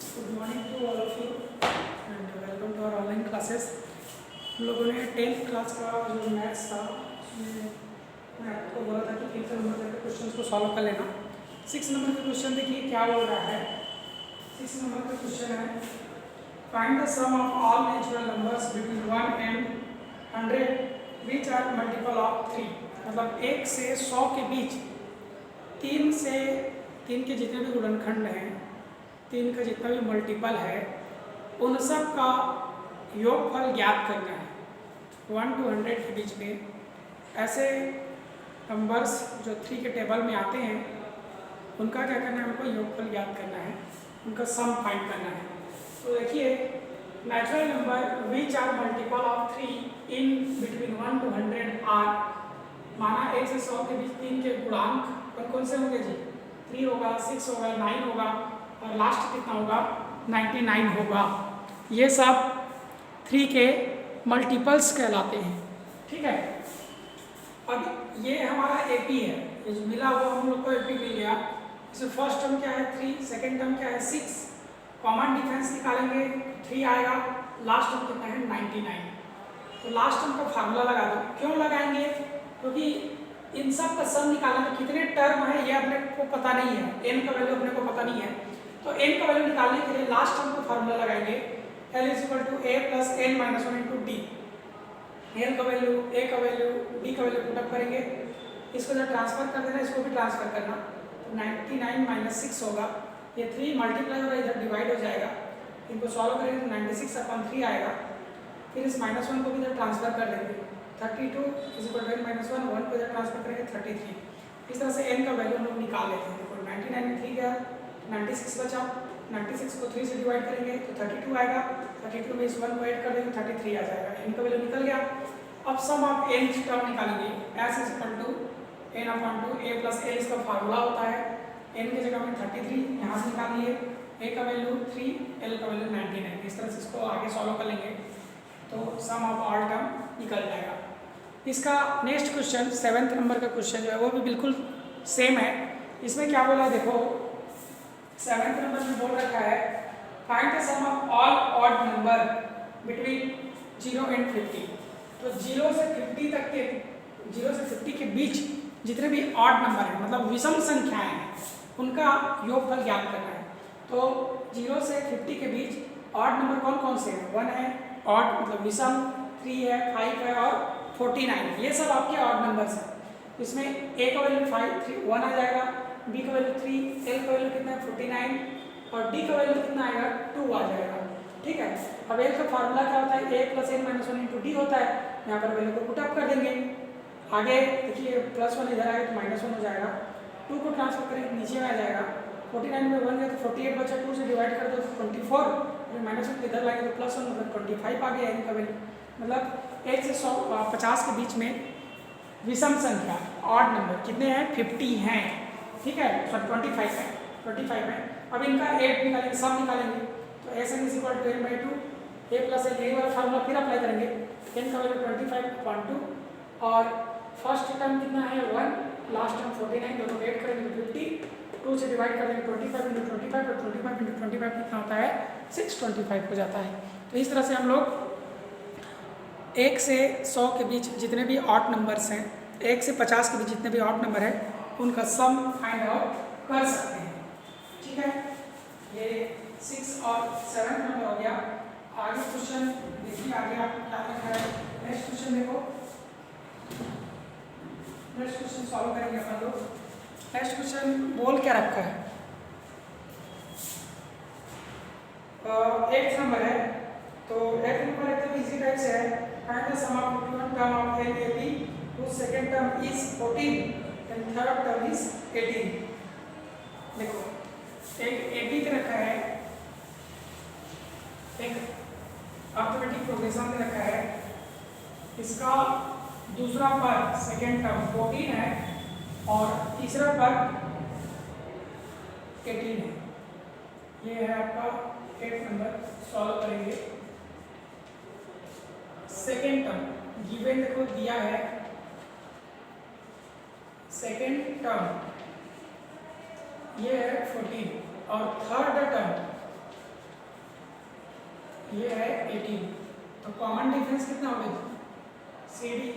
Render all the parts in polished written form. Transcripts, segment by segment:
Good morning to all of you and welcome to our online classes. हम लोगों ने 10th class का जो मैथ्स था उसमें मैं आपको बोला था कि 5 नंबर के क्वेश्चन को सॉल्व कर लेना। 6 नंबर का क्वेश्चन देखिए क्या बोल रहा है। 6 नंबर का क्वेश्चन है find the sum of all natural numbers between 1 and 100 which are multiple of 3। मतलब 1 से 100 के बीच 3 के जितने भी गुणनखंड हैं, 3 का जितना भी मल्टीपल है उन सब का योगफल ज्ञात करना है। 1 to 100 के बीच में ऐसे नंबर्स जो 3 के टेबल में आते हैं उनका क्या करना है, हमको योगफल ज्ञात करना है, उनका सम फाइंड करना है। तो देखिए natural number which are multiple of 3 in between 1 to 100 are, माना 1 से 100 के बीच 3 के गुणांक कौन कौन से होंगे जी? 3 होगा, 6 होगा, 9 होगा और लास्ट कितना होगा? 99 होगा। ये सब 3 के मल्टीपल्स कहलाते हैं। ठीक है, अब ये हमारा एपी है, ये जो मिला हुआ हम लोग को एपी मिल गया। इसमें फर्स्ट टर्म क्या है 3, सेकेंड टर्म क्या है 6, कॉमन डिफरेंस निकालेंगे 3 आएगा, लास्ट टर्म कितना है 99। तो लास्ट टर्म का फार्मूला लगा दो। क्यों लगाएंगे? क्योंकि इन सब का सम निकालना है। कितने टर्म है ये अपने को पता नहीं है, n का वैल्यू अपने को पता नहीं है, तो n का वैल्यू निकालने के लिए लास्ट टर्म का फार्मूला लगाएंगे L = a + n - 1 × d। n का वैल्यू, a का वैल्यू, d का वैल्यू पुटअप करेंगे, इसको जब ट्रांसफर कर देना, इसको भी ट्रांसफर करना, 99 - 6 होगा। ये 3 मल्टीप्लाई होगा, इधर डिवाइड हो जाएगा, इनको सॉल्व करेंगे तो 96/3 आएगा। फिर इस -1 को भी इधर ट्रांसफर कर देंगे, 32 = n - 1 को इधर ट्रांसफर करेंगे 33। इस तरह से n का वैल्यू हम लोग निकाल लेते हैं। देखो 99 में 3 गया, 96 बचा, 96 को 3 से डिवाइड करेंगे तो 32 आएगा, 32 में इस 1 को ऐड कर देंगे 33 आ जाएगा। n का वैल्यू निकल गया। अब सम ऑफ n टर्म निकालेंगे, s = n/2 a + l इसका फार्मूला होता है। n की जगह में 33 यहाँ से निकाल लिए, a का वैल्यू 3, l का वैल्यू 99। इस तरह से इसको आगे सॉल्व कर लेंगे तो सम ऑफ ऑल टर्म निकल जाएगा। इसका नेक्स्ट क्वेश्चन 7th नंबर का क्वेश्चन जो है वो भी बिल्कुल सेम है। इसमें क्या बोला है देखो, 7th नंबर में बोल रखा है find the sum of all odd number between 0 and 50। तो 0 से 50 के बीच जितने भी ऑड नंबर हैं, मतलब विषम संख्याएं हैं, उनका योगफल ज्ञात करना है। तो 0 से 50 के बीच ऑड नंबर कौन कौन से हैं? 1 है ऑड मतलब विषम, 3 है, 5 है और 49, ये सब आपके ऑड नंबर्स हैं। इसमें a का वैल्यू 1 आ जाएगा, b का वैल्यू 3, l का वैल्यू कितना है 49 और d का वैल्यू कितना आएगा 2 आ जाएगा। ठीक है, अब l का फार्मूला क्या होता है? a + n - 1 × d होता है। यहाँ पर वैल्यू को पुटअप कर देंगे। आगे देखिए +1 इधर आएगा तो -1 हो जाएगा, 2 को ट्रांसफर करेंगे नीचे में आ जाएगा, 49 में 1 गया तो 48 बचा, 2 से डिवाइड कर दो तो 24, फिर -1 इधर लाएंगे तो +1 मतलब 25 आ गया n का वैल्यू। मतलब 1 से 50 के बीच में विषम संख्या ऑड नंबर कितने हैं? 50 हैं। ठीक है, सॉरी 25 है। अब इनका 8 निकालेंगे, सम निकालेंगे तो Sn = n/2, a + n, यही वाला फार्मूला फिर अप्लाई करेंगे। n का वैल्यू 25/2 और फर्स्ट टर्म कितना है 1, लास्ट टर्म 49, दोनों ऐड करेंगे तो 50, 2 से डिवाइड करेंगे 25 × 25 और 25 × 25 कितना होता है 625 हो जाता है। तो इस तरह से हम लोग 1 से 100 के बीच जितने भी ऑड नंबर्स हैं, 1 से 50 के बीच जितने भी ऑड नंबर है उनका सम फाइंड आउट कर सकते हैं। ठीक है, ये 6 और 7 नंबर हो गया। आगे क्वेश्चन देखिए, आगे आपको क्या लिखा है। नेक्स्ट क्वेश्चन देखो, नेक्स्ट क्वेश्चन सॉल्व करेंगे अपन लोग। नेक्स्ट क्वेश्चन बोल क्या रखा है, 8 नंबर है। तो 8 नंबर एकदम इजी टाइप से है। Find the sum of term of NAB, whose second term is 14 and third term is 18। देखो एक AB दे रखा है, एक अर्थमेटिक प्रोग्रेशन दे रखा है, इसका दूसरा पद सेकेंड टर्म 14 है और तीसरा पद 18 है। ये है आपका 8 नंबर। सॉल्व करेंगे। सेकेंड टर्म गिवन देखो दिया है, सेकेंड टर्म ये है 14 और थर्ड टर्म ये है 18, तो कॉमन डिफरेंस कितना हो गया C D,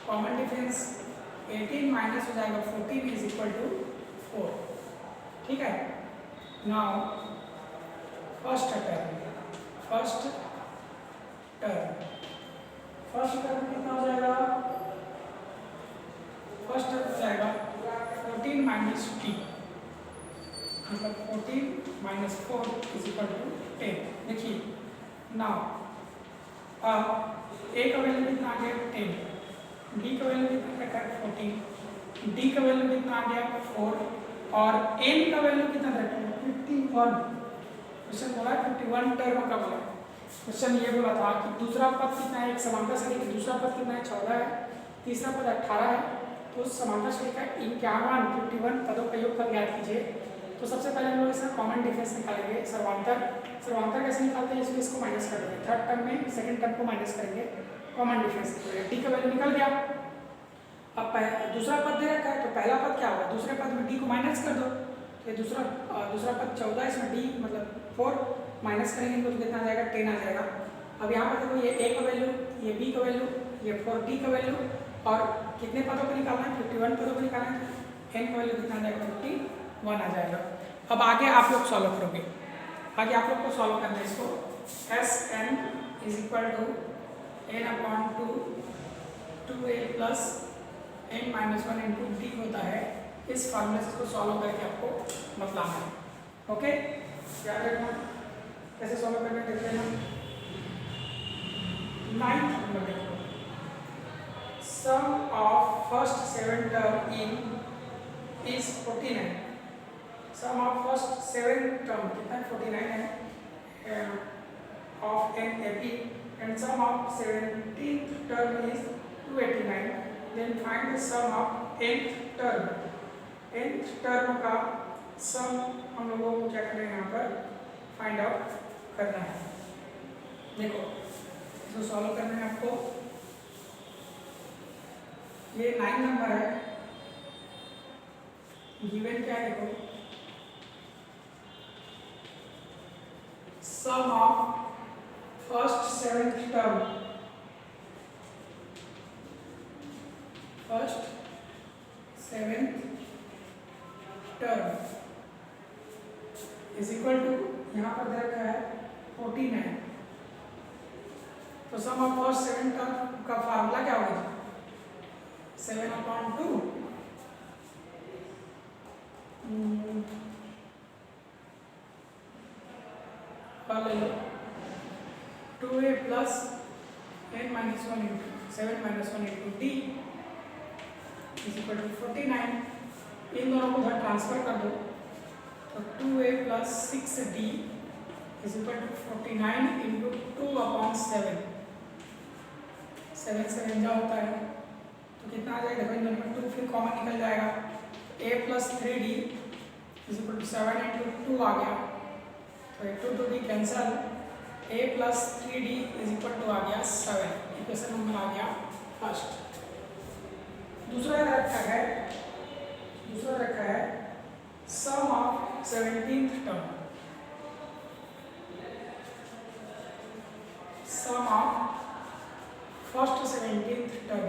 common difference 18 minus हो जाएगा 14 इज इक्वल टू 4। ठीक है, नाउ फर्स्ट टर्म कितना हो जाएगा, फर्स्ट टर्म हो जाएगा 14 माइनस टी, मतलब 14 माइनस 4 इज इक्वल टू 10। देखिए नाउ अब ए का वैल्यू कितना आ गया 10, बी का वैल्यू कितना रखा है 14, डी का वैल्यू कितना आ गया 4 और एन का वैल्यू कितना रखा है 51। क्वेश्चन बोला 51 टर्म का बोला। क्वेश्चन ये बोला था कि दूसरा पद कितना है, एक समांतर श्रेणी का दूसरा पद कितना है 14 है, तीसरा पद 18 है, तो समांतर श्रेणी का 51 पदों का योगफल ज्ञात कीजिए। तो सबसे पहले हम लोग इसका कॉमन डिफरेंस निकालेंगे, सर्वांतर कैसे निकालते हैं, इसमें इसको माइनस कर देंगे, थर्ड टर्म में सेकंड टर्म को माइनस करेंगे, कॉमन डिफरेंस निकालेंगे। डी का वैल्यू निकल गया। अब दूसरा पद दे रखा है तो पहला पद क्या होगा, दूसरे पद में डी को माइनस कर दो, तो ये दूसरा पद 14, इसमें डी मतलब 4 माइनस करेंगे तो कितना आ जाएगा 10 आ जाएगा। अब यहाँ पर देखो ये ए का वैल्यू, ये बी का वैल्यू, ये 4 डी का वैल्यू और कितने पदों को निकालना है 51 पदों को निकालना है, एन का वैल्यू कितना आ जाएगा 51 आ जाएगा। अब आगे आप लोग सॉल्व करोगे, आगे आप लोग को सॉल्व करना है इसको, S N is equal to N upon 2a plus N minus 1 into D होता है। इस फॉर्मूले से इसको सॉल्व करके आपको बताना है। ओके, याद रखना कैसे सॉल्व करना है, देखते हैं। 9th नंबर देखो, sum of first 7 term in is 49। Sum of first 7 term कितना है 49 है of an AP and sum of 17th term is 289। Then find the sum of nth term का सम हम लोगों को क्या करना है, यहाँ पर फाइंड आउट करना है। देखो इसको सॉल्व करना है आपको, ये 9 नंबर है, गिवन क्या है देखो, sum of first 7th term, first 7th term is equal to, यहाँ पर दे रखा है 49। तो सम ऑफ फर्स्ट 7 टर्म का फार्मूला क्या होगा 7/2 ले लो 2a plus n minus 1 into 7 minus 1 into d is equal to 49। इन दोनों को उधर ट्रांसफर कर दो, तो 2a plus 6d is equal to 49 into 2/7। 7 से जा होता है तो कितना आ जाएगा, देखो इन दोनों में 2 फिर कॉमन निकल जाएगा, a plus 3d is equal to 7 into 2 आ गया, तो 2 भी cancel, a plus 3d is equal to आ गया 7। इक्वेशन नंबर आ गया फर्स्ट। दूसरा रखा है sum of 17th term, sum of first 17th term,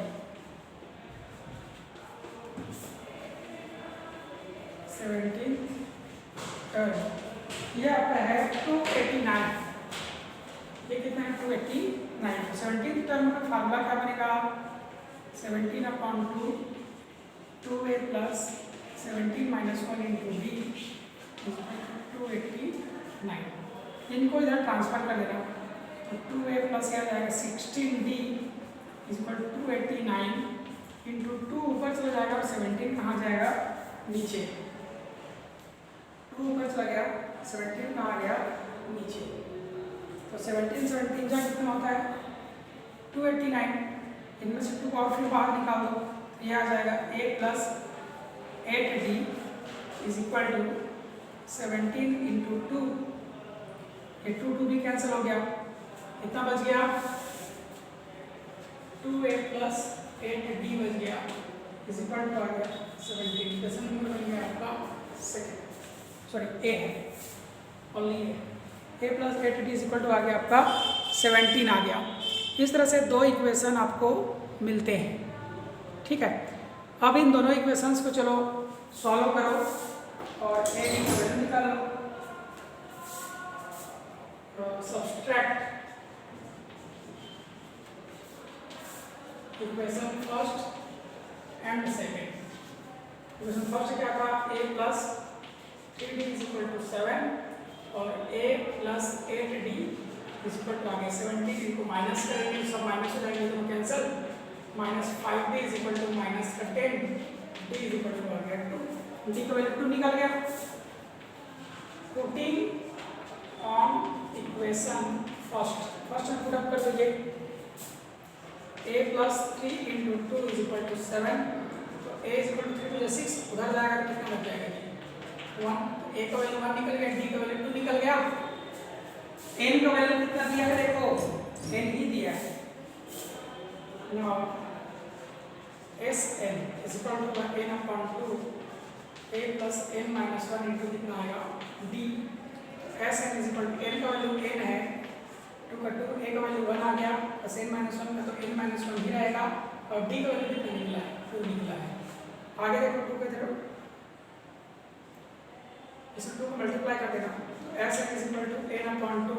17th term ये आपका है 289। ये कितना है 289। 17th टर्म का फार्मूला क्या बनेगा 17/2 2a plus 17 minus 1 into b 289। इनको इधर ट्रांसफर कर देना, तो 2a प्लस क्या जाएगा 16d is equal to 289 into 2 ऊपर चला जाएगा और 17 कहाँ जाएगा नीचे, 2 ऊपर चला गया 17 कहाँ आ गया नीचे, तो 17 जा कितना होता है 289। इनमें से 2 और फिर बाहर निकाल दो, ये आ जाएगा a plus 8d is equal to 17 into 2, ये 2 भी कैंसिल हो गया, कितना बच गया 2a प्लस 8d बच गया इज इक्वल टू आ गया 17। क्वेश्चन नंबर बन गया आपका सेकंड, सॉरी ए है only a. A plus 8d is equal to आ गया आपका 17 आ गया। इस तरह से दो इक्वेशन आपको मिलते हैं, ठीक है। अब इन दोनों इक्वेशंस को चलो सॉल्व करो और ए की वैल्यू निकालो। Subtract equation first and second. Equation first क्या था, a plus 3d is equal to 7 और a plus 8d is equal to आ गया 17। इनको माइनस करेंगे, सब माइनस हो जाएंगे, दोनों cancel. Minus 5d is equal to minus 10, d is equal to आ गया 2, d का वैल्यू 2 निकल गया। पुटिंग ऑन इक्वेशन फर्स्ट में पुट अप कर दीजिए, a plus 3 into 2 is equal to 7, तो a is equal to 3 to 6, उधर जाएगा तो कितना बच जाएगा 1, a का वैल्यू 1 निकल गया, d का वैल्यू 2 निकल गया। n का वैल्यू कितना दिया है देखो, n ही दिया है। Now Sn is equal to n upon 2 a plus n minus 1 into कितना आएगा d। Sn is equal to n का वैल्यू n है, 2 का 2, a का वैल्यू 1 आ गया, प्लस n माइनस 1 का तो n माइनस 1 ही रहेगा, और d का वैल्यू कितना निकला है 2 निकला है। आगे देखो 2 के तरफ इसमें 2 को मल्टीप्लाई कर देना, तो Sn is equal to n upon 2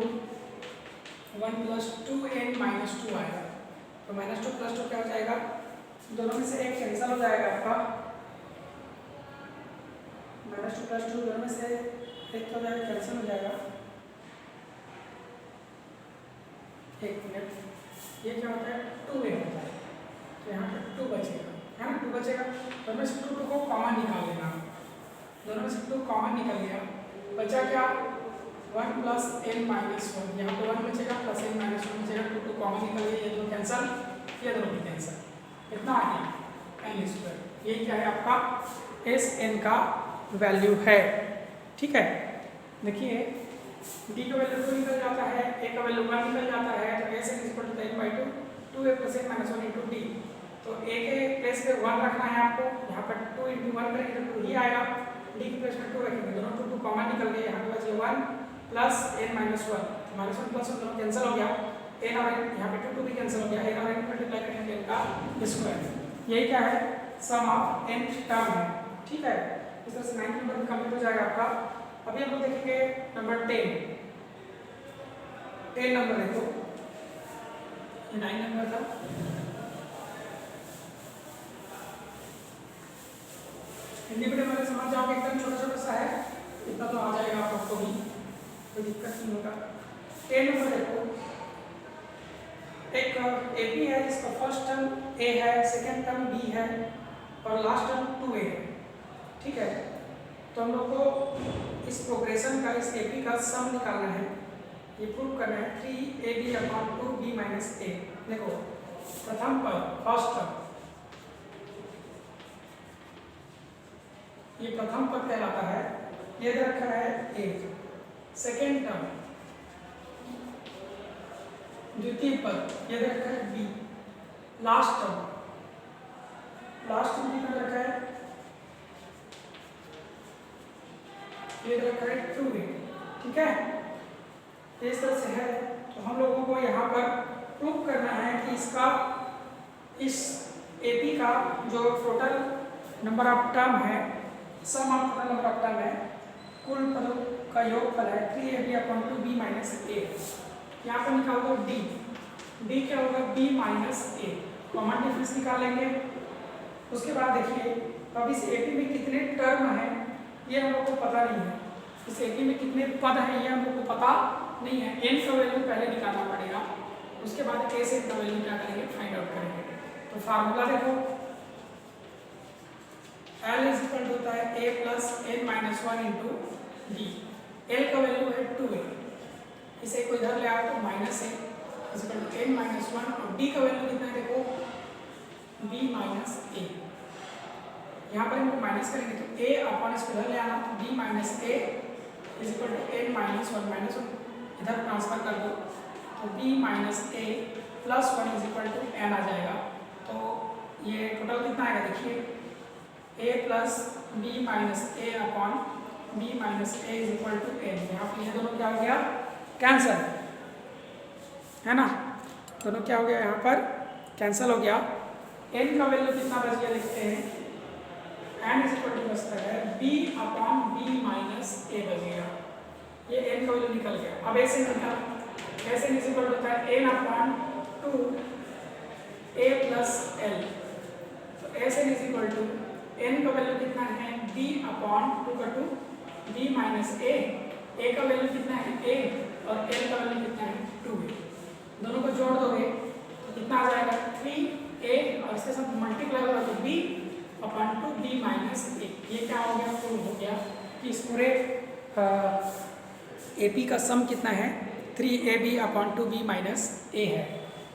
1 plus 2n minus 2 आएगा, तो माइनस 2 प्लस 2 क्या हो जाएगा, दोनों में से एक कैंसिल हो जाएगा आपका, माइनस 2 प्लस 2 दोनों में से एक हो जाएगा, कैंसिल हो जाएगा। एक मिनट, ये क्या होता है 2a होता है, तो यहाँ पे 2 बचेगा, है ना, 2 बचेगा, दोनों में से 2 को कॉमन निकाल लेना, दोनों में से 2 कॉमन निकल गया, बचा क्या 1 प्लस n माइनस 1, यहाँ पे 1 बचेगा प्लस n माइनस 1 बचेगा, 2 कॉमन निकल गया, ये दोनों कैंसिल, ये दोनों भी कैंसिल, कितना आ गया n स्क्वायर। ये क्या है आपका Sn का वैल्यू है, ठीक है। देखिए d का वैल्यू 2 निकल जाता है, a का वैल्यू 1 निकल जाता है, तो Sn is equal to n by 2 2a plus n minus 1 into d, तो a के प्लेस पे 1 रखना है आपको, यहाँ पर 2 इंटू 1 करेंगे तो 2 ही आएगा, d की प्लेस में 2 रखेंगे, दोनों 2 कॉमन निकल गए, यहाँ पे बचे 1 plus n minus 1, minus 1 plus 1 दोनों कैंसिल हो गया, n और n यहाँ पे 2 भी कैंसिल हो गया, n और n मल्टीप्लाई करेंगे n का स्क्वायर। यही क्या है सम ऑफ n टर्म है, ठीक है। इस तरह से 9 नंबर भी कंप्लीट हो जाएगा आपका। अभी हम लोग देखेंगे नंबर 10 नंबर देखो, ये 9 नंबर था, हिंदी मीडियम वाले समझ जाओगे, एकदम छोटा छोटा सा है, इतना तो आ जाएगा आप लोग को भी, कोई दिक्कत नहीं होगा। 10 नंबर देखो, एक AP है जिसका फर्स्ट टर्म A है, सेकेंड टर्म B है और लास्ट टर्म 2A है, ठीक है। तो हम लोग को इस प्रोग्रेशन का, इस AP का सम निकालना है, ये प्रूव करना है 3AB upon 2B minus A। देखो प्रथम पद फर्स्ट टर्म, ये प्रथम पद कहलाता है, ये रखा है A। सेकेंड टर्म द्वितीय पद, ये रखा है B। लास्ट टर्म कितना रखा है, ये रखा है 2A, ठीक है। इस तरह से है, तो हम लोगों को यहाँ पर प्रूव करना है कि इसका, इस AP का जो टोटल नंबर ऑफ टर्म है, sum of total number of term है, कुल पदों का योगफल है 3AB upon 2B minus A। यहाँ पर निकाल दो D क्या होगा B minus A, common difference निकालेंगे। उसके बाद देखिए अब इस AP में कितने टर्म हैं ये हम लोग को पता नहीं है, इस AP में कितने पद हैं ये हम लोग को पता नहीं है, n का वैल्यू पहले निकालना पड़ेगा, उसके बाद a से का वैल्यू क्या करेंगे फाइंड आउट करेंगे। तो फार्मूला देखो, L इज इक्वल टू होता है a plus n minus 1 into d। L का वैल्यू है 2a, इसे कोई इधर ले आओ तो minus a is equal to n minus 1 और d का वैल्यू कितना है देखो b माइनस a। यहाँ पर इनको माइनस करेंगे तो a अपॉन इसको इधर ले आना, b minus a is equal to n minus 1 इधर ट्रांसफर कर दो, तो b minus a plus 1 is equal to n आ जाएगा। तो ये टोटल कितना आएगा देखिए a plus b minus a upon b minus a is equal to n। यहाँ पर ये दोनों क्या हो गया कैंसल, है ना। दोनों क्या हो गया यहाँ पर कैंसिल हो गया। n का वैल्यू कितना बच गया लिखते हैं, n इज इक्वल टू बचता है b upon b minus a बचेगा। ये n का वैल्यू निकल गया। अब ऐसे निकाल, ऐसे इज इक्वल होता है n upon 2 a plus l। तो ऐसे इज इक्वल टू n का वैल्यू कितना है b अपॉन 2 का 2 b माइनस a का वैल्यू कितना है a और l का वैल्यू कितना है 2a। दोनों को जोड़ दोगे तो कितना आ जाएगा 3a और इसके साथ मल्टीप्लाई होगा तो b upon 2b minus a। ये क्या हो गया, प्रूव हो गया कि इस पूरे AP का सम कितना है 3ab upon 2b minus a है।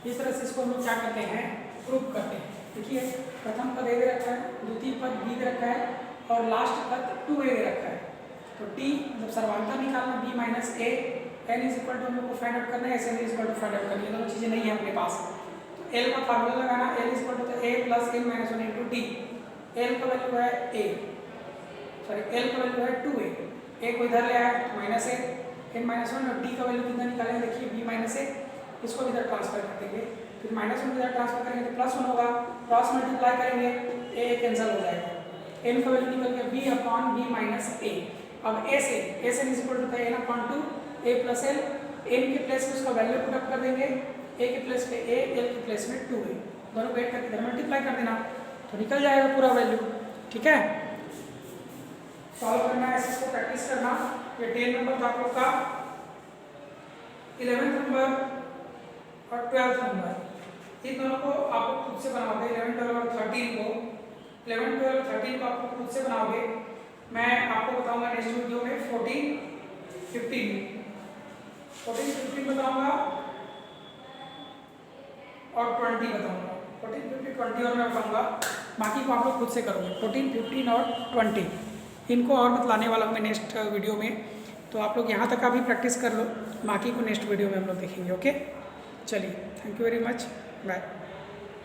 इस तरह से इसको हम लोग क्या करते हैं, प्रूव करते हैं। देखिए प्रथम पद a दे रखा है, द्वितीय पद b दे रखा है और लास्ट पद 2a दे रखा है। तो t मतलब सर्वांतर निकालना b minus a, n is equal to हम लोग को फाइंड आउट करना है, sn is equal to find out करनी है। दोनों चीज़ें नहीं है अपने पास। तो l का फार्मूला लगाना, l is equal to a plus n minus 1 into t। l का वैल्यू है a, सॉरी l का वैल्यू है 2a, a को इधर ले आया तो माइनस a, n माइनस 1 और t का वैल्यू कितना निकालेंगे, देखिए b माइनस a, इसको इधर ट्रांसफर कर देंगे, फिर माइनस 1 इधर ट्रांसफर करेंगे तो प्लस 1 होगा, क्रॉस मल्टीप्लाई करेंगे a कैंसिल हो जाएगा, n का वैल्यू निकल गया b upon b minus a। अब a से n is equal to n upon 2 a plus l, n के प्लेस में उसका वैल्यू पुट अप कर देंगे, a के प्लेस पे a, l के प्लेस में 2a, दोनों को ऐड करके इधर मल्टीप्लाई कर देना तो निकल जाएगा पूरा वैल्यू। ठीक है, सॉल्व करना है, इसको प्रैक्टिस करना। ये 10 नंबर था आप लोग का, 11th नंबर और 12th नंबर, इन दोनों को आप लोग खुद से बनाओगे। 11, 12 और 13 को, 11, 12 और 13 को आप लोग खुद से बनाओगे। मैं आपको बताऊंगा नेक्स्ट वीडियो में 14, 15 बताऊंगा और 20 बताऊंगा। 14, 15, 20 और मैं बताऊंगा, बाकी को आप लोग खुद से करोगे। 14, 15 और 20 इनको और बतलाने वाला हूँ मैं नेक्स्ट वीडियो में, तो आप लोग यहाँ तक अभी प्रैक्टिस कर लो, बाकी को नेक्स्ट वीडियो में हम लोग देखेंगे। ओके, चलिए, thank you very much, bye.